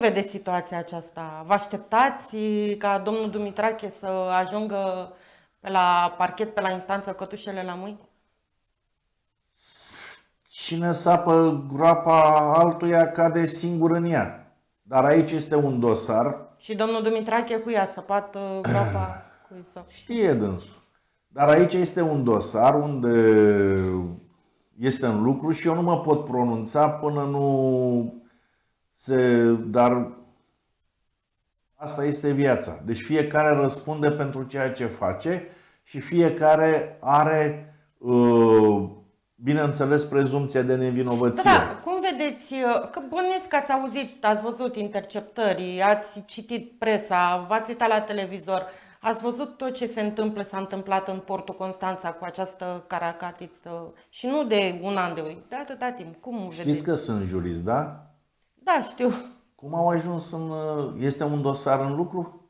vedeți situația aceasta? Vă așteptați ca domnul Dumitrache să ajungă pe la parchet, pe la instanță, cătușele la mâini? Cine sapă groapa altuia cade singur în ea. Dar aici este un dosar. Și domnul Dumitrache cu ea săpat groapa cui să... Știe dânsul. Dar aici este un dosar unde este în lucru și eu nu mă pot pronunța până nu se... Dar asta este viața. Deci fiecare răspunde pentru ceea ce face și fiecare are, bineînțeles, prezumția de nevinovăție. Da, cum vedeți, că bănuiesc că ați auzit, ați văzut interceptări, ați citit presa, v-ați uitat la televizor, ați văzut tot ce se întâmplă, s-a întâmplat în portul Constanța cu această caracatiță și nu de un an, de atâta timp. Cum vedeți? Știți că sunt jurist, da? Da, știu. Cum au ajuns în... Este un dosar în lucru?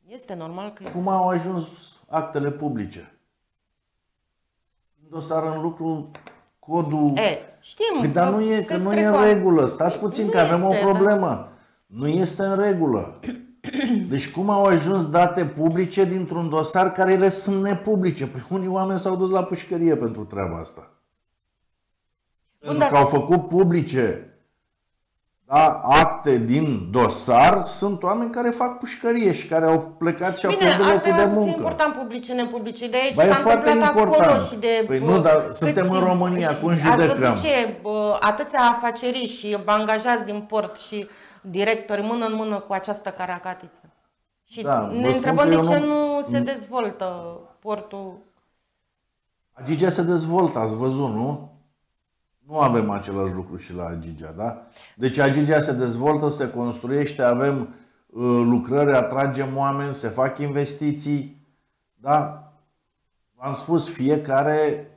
Este normal că este. Cum au ajuns actele publice? Un dosar în lucru, codul... Știm. Păi, dar nu e, că nu e în regulă. Stați puțin, că avem o problemă. Da. Nu este în regulă. Deci cum au ajuns date publice dintr-un dosar care ele sunt nepublice? Păi unii oameni s-au dus la pușcărie pentru treaba asta. Pentru că au făcut publice, da, acte din dosar, sunt oameni care fac pușcărie și care au plecat și au pierdut locul de muncă. Bine, asta e important, publice, nepublice. De aici s-a întâmplat acolo și de... Păi nu, dar suntem în România, cum judecăm? Ați văzut ce? Atâția afaceriști și angajați din port și directori mână în mână cu această caracatiță. Și da, ne întrebăm de ce nu se dezvoltă portul. Agigea se dezvoltă, ați văzut, nu? Nu avem același lucru și la Agigea, da? Deci Agigea se dezvoltă, se construiește, avem lucrări, atragem oameni, se fac investiții, da? V-am spus, fiecare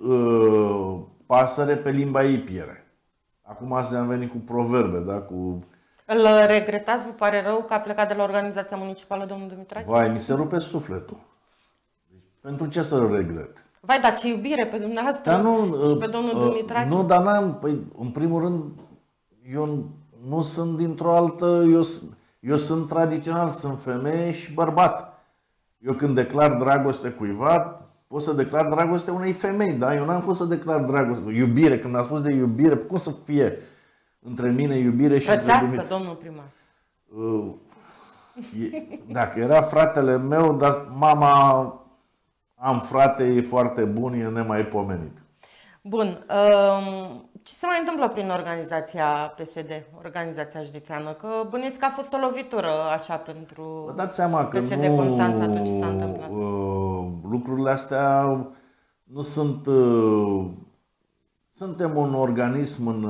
pasăre pe limba ei piere. Acum astea am venit cu proverbe, da? Cu... Îl regretați, vă pare rău că a plecat de la organizația municipală domnul Dumitrache? Vai, mi se rupe sufletul. Deci, pentru ce să-l regret? Vai, dar ce iubire pe dumneavoastră și pe domnul Dumitrache. Nu, dar n-am, păi, în primul rând, eu nu sunt dintr-o altă, eu sunt tradițional, sunt femeie și bărbat. Eu când declar dragoste cuiva, pot să declar dragoste unei femei, da? Eu n-am fost să declar dragoste, iubire, când am spus de iubire, cum să fie între mine iubire și între Dumitrache? Domnul primar. Dacă era fratele meu, dar mama... Am frate, e foarte bun, e nemaipomenit. Bun. Ce se mai întâmplă prin organizația PSD, organizația județeană? Că bănuiesc că a fost o lovitură așa pentru Vă dați seama că PSD Constanța atunci ce s-a întâmplat. Lucrurile astea nu sunt... Suntem un organism în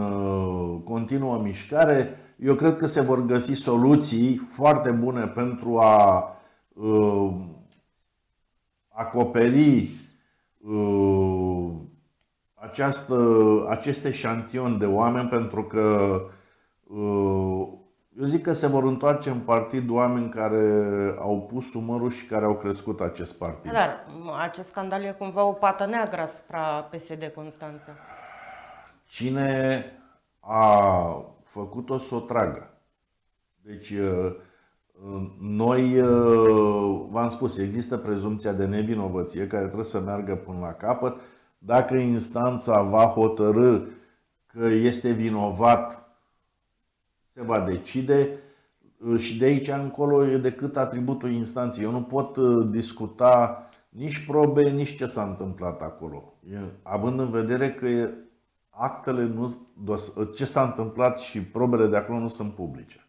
continuă mișcare. Eu cred că se vor găsi soluții foarte bune pentru a acoperi acest eșantion de oameni, pentru că eu zic că se vor întoarce în partid oameni care au pus umărul și care au crescut acest partid. Dar acest scandal e cumva o pată neagră asupra PSD Constanța. Cine a făcut-o să o tragă. Deci noi, v-am spus, există prezumția de nevinovăție care trebuie să meargă până la capăt. Dacă instanța va hotărâ că este vinovat, se va decide și de aici încolo e decât atributul instanței. Eu nu pot discuta nici probe, nici ce s-a întâmplat acolo, având în vedere că actele ce s-a întâmplat și probele de acolo nu sunt publice.